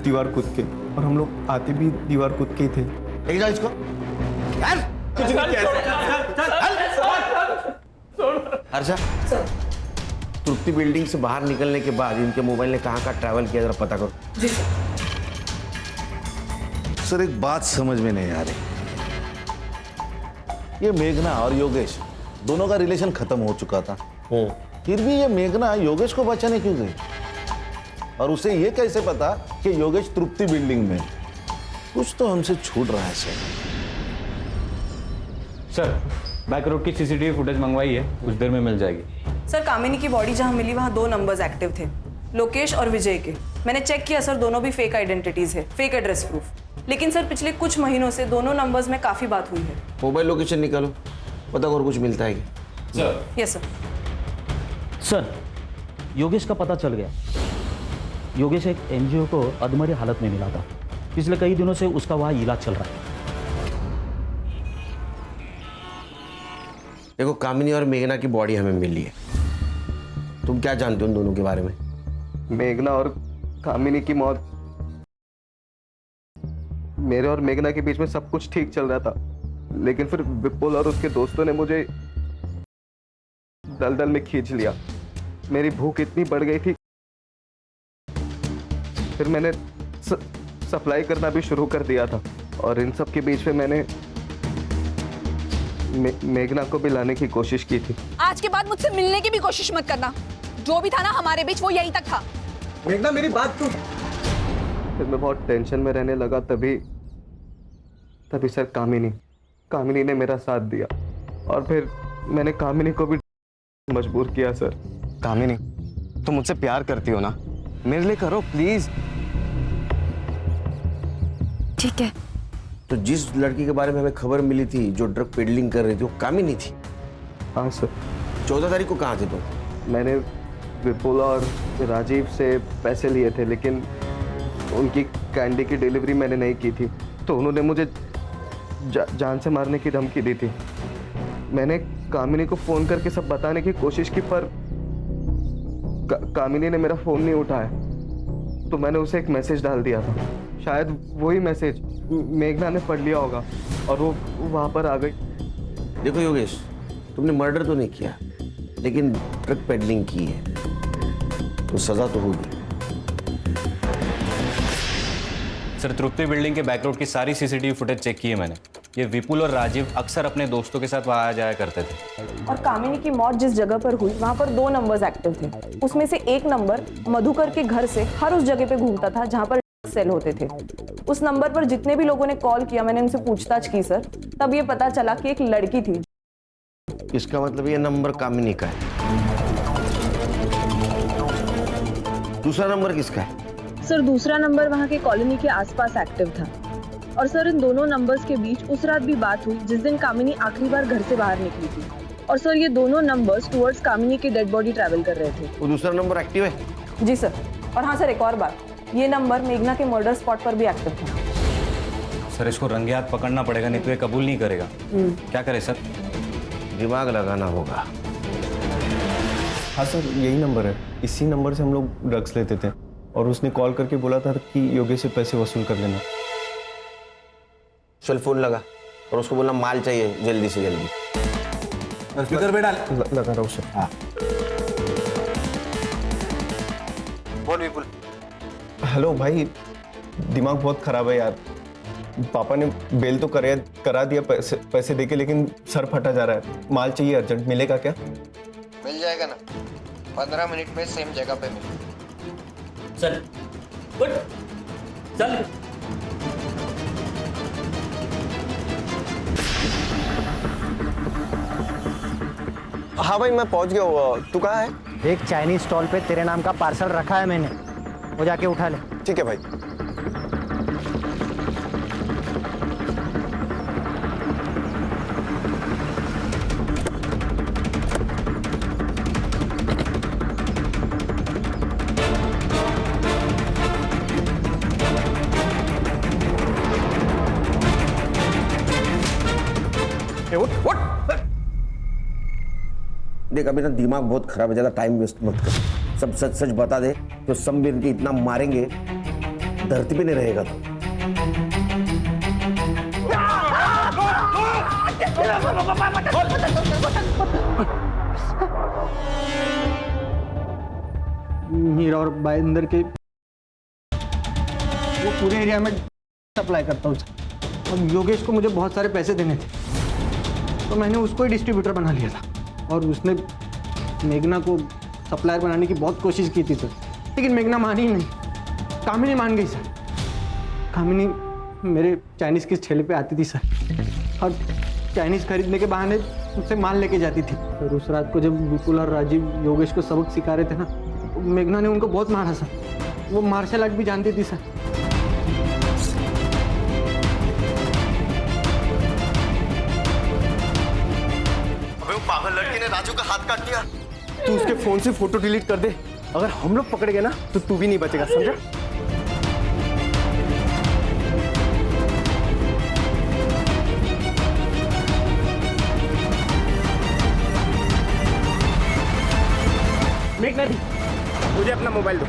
Speaker 18: दीवार कूद के, और हम लोग आते भी दीवार कूद के ही थे।
Speaker 3: एक जा इसको यार, कुछ नहीं किया। हर्षा, तृप्ति बिल्डिंग से बाहर निकलने के बाद इनके मोबाइल ने कहाँ ट्रैवल किया, जरा पता करो।
Speaker 12: जी सर।
Speaker 11: सर एक बात समझ में नहीं आ रही, ये मेघना और योगेश दोनों का रिलेशन खत्म हो चुका था, फिर भी ये मेघना योगेश को बचाने क्यों गई? और उसे ये कैसे पता कि योगेश तृप्ति बिल्डिंग में? कुछ तो हमसे छूट रहा है
Speaker 14: सर, बैक रोड की सीसीटीवी फुटेज मंगवाई है, कुछ देर में मिल जाएगी।
Speaker 12: सर, कामिनी की बॉडी जहाँ मिली वहाँ 2 नंबर्स एक्टिव थे, लोकेश और विजय के। मैंने चेक किया सर, दोनों भी फेक आइडेंटिटीज है, फेक एड्रेस प्रूफ। लेकिन सर पिछले कुछ महीनों से दोनों नंबर्स में काफी बात हुई है।
Speaker 3: मोबाइल लोकेशन निकालो, पता करो कुछ मिलता है क्या?
Speaker 12: Yes sir.
Speaker 10: सर, योगेश का पता चल गया। योगेश एक एनजीओ को अधमरी हालत में मिला था, पिछले कई दिनों से उसका वहाँ इलाज चल रहा है।
Speaker 3: देखो, कामिनी और मेघना की बॉडी हमें मिली है, तुम क्या जानते हो उन दोनों के बारे में?
Speaker 18: मेघना और कामिनी की मौत, मेरे और मेघना के बीच में सब कुछ ठीक चल रहा था, लेकिन फिर विपुल और उसके दोस्तों ने मुझे दलदल में खींच लिया। मेरी भूख इतनी बढ़ गई थी, फिर मैंने सप्लाई करना भी शुरू कर दिया था। और इन सब के बीच में मैंने मेघना को भी लाने की कोशिश की थी।
Speaker 6: आज के बाद मुझसे मिलने की भी कोशिश मत करना। जो भी था ना हमारे बीच वो यहीं तक था।
Speaker 18: मेघना मेरी बात तो। फिर मैं बहुत टेंशन में रहने लगा, तभी सर कामिनी ने मेरा साथ दिया और फिर मैंने कामिनी को भी मजबूर किया सर।
Speaker 15: कामिनी, तुम मुझसे प्यार करती हो ना, मेरे लिए करो प्लीज।
Speaker 8: ठीक है।
Speaker 3: तो जिस लड़की के बारे में हमें खबर मिली थी जो ड्रग पेडलिंग कर रही थी, वो कामिनी थी?
Speaker 18: हाँ सर।
Speaker 3: 14 तारीख को कहाँ थे तुम?
Speaker 18: मैंने विपुल और राजीव से पैसे लिए थे, लेकिन उनकी कैंडी की डिलीवरी मैंने नहीं की थी, तो उन्होंने मुझे जान से मारने की धमकी दी थी। मैंने कामिनी को फ़ोन करके सब बताने की कोशिश की, पर कामिनी ने मेरा फ़ोन नहीं उठाया, तो मैंने उसे एक मैसेज डाल दिया था। शायद वही मैसेज मेघना ने पढ़ लिया होगा और वो वहाँ पर आ गई।
Speaker 3: देखो योगेश, तुमने मर्डर तो नहीं किया, लेकिन ड्रग पेडलिंग की है, तो सज़ा तो होगी।
Speaker 14: सर, तृप्ति बिल्डिंग के बैक रोड की सारी सीसीटीवी फुटेज चेक की है मैंने। ये विपुल और राजीव अक्सर अपने दोस्तों के साथ वहाँ आया जाया करते थे।
Speaker 12: और कामिनी की मौत जिस जगह पर हुई वहाँ पर 2 नंबर्स एक्टिव थे। उसमें से एक नंबर मधुकर के घर से हर उस जगह पे घूमता था जहाँ पर सेल होते थे। उस नंबर पर जितने भी लोगों ने कॉल किया, मैंने उनसे पूछताछ की सर, तब ये पता चला कि एक लड़की थी।
Speaker 3: इसका मतलब ये नंबर कामिनी का है। दूसरा नंबर किसका है?
Speaker 12: सर, दूसरा नंबर वहाँ के कॉलोनी के आसपास एक्टिव था। और सर, इन दोनों नंबर्स के बीच उस रात भी बात हुई जिस दिन कामिनी आखिरी बार घर से बाहर निकली थी। और सर, ये दोनों नंबर्स टुवर्ड्स कामिनी की डेड बॉडी ट्रैवल कर रहे थे।
Speaker 3: वो दूसरा नंबर एक्टिव है?
Speaker 12: जी सर। और हाँ सर, एक और बात, ये नंबर मेघना के मर्डर स्पॉट पर भी एक्टिव था।
Speaker 14: सर, इसको रंगे हाथ पकड़ना पड़ेगा, नहीं तो ये कबूल नहीं करेगा। क्या करें सर?
Speaker 3: दिमाग लगाना होगा।
Speaker 18: हाँ सर, यही नंबर है। इसी नंबर से हम लोग ड्रग्स लेते थे और उसने कॉल करके बोला था कि योगेश से पैसे वसूल कर लेना।
Speaker 3: चल फोन लगा और उसको बोलना माल चाहिए जल्दी से जल्दी।
Speaker 17: स्पीकर पे डाल।
Speaker 18: लगा रहा हूँ सर।
Speaker 3: हाँ। बोल विपुल।
Speaker 18: हेलो भाई, दिमाग बहुत खराब है यार। पापा ने बेल तो करा दिया पैसे देके, लेकिन सर फटा जा रहा है। माल चाहिए अर्जेंट, मिलेगा क्या?
Speaker 19: मिल जाएगा ना, 15 मिनट में सेम जगह पे मिलेगा।
Speaker 10: चल गुड चल।
Speaker 15: हाँ भाई, मैं पहुंच गया हूँ। तू कहाँ है?
Speaker 2: एक चाइनीज स्टॉल पे तेरे नाम का पार्सल रखा है मैंने, वो जाके उठा ले।
Speaker 15: ठीक है भाई।
Speaker 3: देख, अभी ना दिमाग बहुत खराब है, ज्यादा टाइम वेस्ट मत कर। सब सच सच बता दे तो सब मिल के इतना मारेंगे धरती पे नहीं रहेगा तो।
Speaker 2: मीरा और भाईंदर के वो पूरे एरिया में सप्लाई करता हूँ। और योगेश को मुझे बहुत सारे पैसे देने थे, तो मैंने उसको ही डिस्ट्रीब्यूटर बना लिया था। और उसने मेघना को सप्लायर बनाने की बहुत कोशिश की थी सर, लेकिन मेघना मानी ही नहीं। कामिनी मान गई सर। कामिनी मेरे चाइनीज़ के ठेले पे आती थी सर, और चाइनीज़ खरीदने के बहाने मुझसे माल लेके जाती थी। और उस रात को जब विपुल और राजीव योगेश को सबक सिखा रहे थे ना, तो मेघना ने उनको बहुत मारा सर। वो मार्शल आर्ट भी जानती थी सर।
Speaker 15: पागल लड़की ने राजू का हाथ काट दिया। तू उसके फोन से फोटो डिलीट कर दे। अगर हम लोग पकड़ गए ना तो तू भी नहीं बचेगा, समझा?
Speaker 2: मेघना दी, मुझे अपना मोबाइल दो।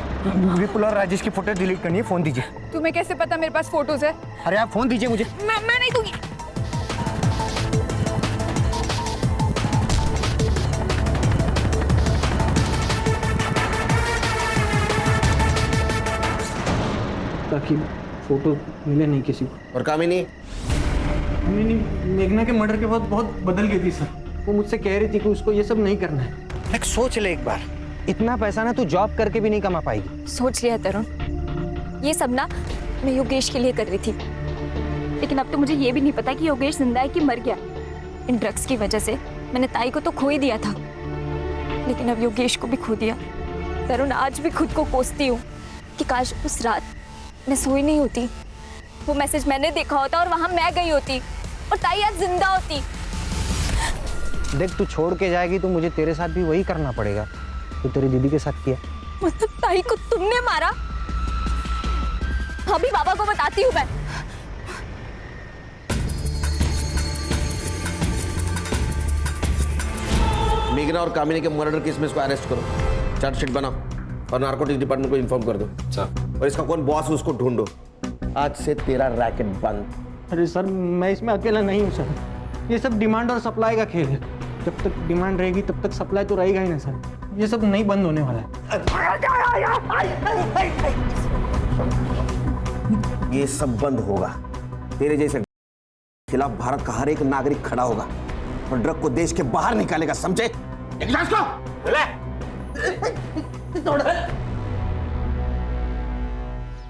Speaker 2: विपुल और राजेश की फोटो डिलीट करनी है, फोन दीजिए।
Speaker 6: तुम्हें कैसे पता मेरे पास फोटोज है?
Speaker 2: अरे आप फोन दीजिए मुझे।
Speaker 6: मैं नहीं दूंगी।
Speaker 9: ताकि फोटो मिले नहीं किसी को।
Speaker 3: और कामिनी?
Speaker 9: मेघना के मर्डर के बाद बहुत बदल गई थी सर। वो मुझसे कह रही थी कि उसको ये सब नहीं करना है।
Speaker 15: एक सोच ले एक बार, इतना पैसा ना तू जॉब करके भी नहीं कमा पाएगी।
Speaker 8: सोच लिया तरुण, ये सब ना मैं योगेश के लिए कर रही थी, लेकिन अब तो मुझे ये भी नहीं पता कि योगेश जिंदा है कि मर गया। इन ड्रग्स की वजह से मैंने ताई को तो खो ही दिया था, लेकिन अब योगेश को भी खो दिया। तरुण, आज भी खुद को कोसती हूँ कि काश उस रात मैं सोई नहीं होती, वो मैसेज मैंने देखा होता और वहां मैं गई होती और ताई आज जिंदा होती।
Speaker 15: देख, तू छोड़ के जाएगी तो मुझे तेरे साथ भी वही करना पड़ेगा तो तेरी दीदी के साथ किया।
Speaker 8: मतलब ताई को तुमने मारा? अभी बाबा को बताती हूँ मैं।
Speaker 3: मेघना और कामिनी के मर्डर केस में इसको अरेस्ट करो, चार्जशीट बनाओ और नार्कोटिक्स डिपार्टमेंट को इन्फॉर्म कर दो। और इसका कौन बॉस है उसको ढूंढो। आज से तेरा रैकेट बंद।
Speaker 15: अरे सर, मैं इसमें अकेला नहीं हूँ सर। ये सब डिमांड और सप्लाई का खेल है। जब तक डिमांड रहेगी तब तक सप्लाई तो रहेगा ही ना सर। ये सब नहीं बंद होने वाला है।
Speaker 3: ये सब बंद होगा। तेरे जैसे खिलाफ भारत का हर एक नागरिक खड़ा होगा और ड्रग को देश के बाहर निकालेगा, समझे?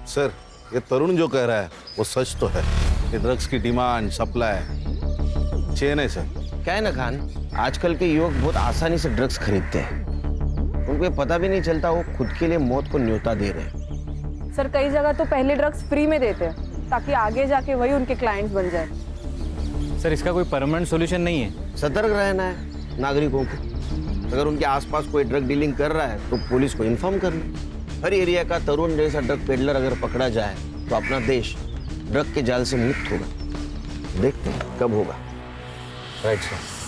Speaker 11: सर, ये तरुण जो कह रहा है वो सच तो है। ये ड्रग्स की डिमांड सप्लाई चेन है सर।
Speaker 3: क्या है ना खान, आजकल के युवक बहुत आसानी से ड्रग्स खरीदते हैं, उनको ये पता भी नहीं चलता वो खुद के लिए मौत को न्योता दे रहे हैं।
Speaker 12: सर, कई जगह तो पहले ड्रग्स फ्री में देते हैं ताकि आगे जाके वही उनके क्लाइंट्स बन जाए।
Speaker 14: सर, इसका कोई परमानेंट सॉल्यूशन नहीं है।
Speaker 3: सतर्क रहना है नागरिकों को। अगर उनके आसपास कोई ड्रग डीलिंग कर रहा है तो पुलिस को इन्फॉर्म करना। हर एरिया का तरुण जैसा ड्रग पेडलर अगर पकड़ा जाए तो अपना देश ड्रग के जाल से मुक्त होगा। देखते हैं कब होगा।
Speaker 14: Right sir.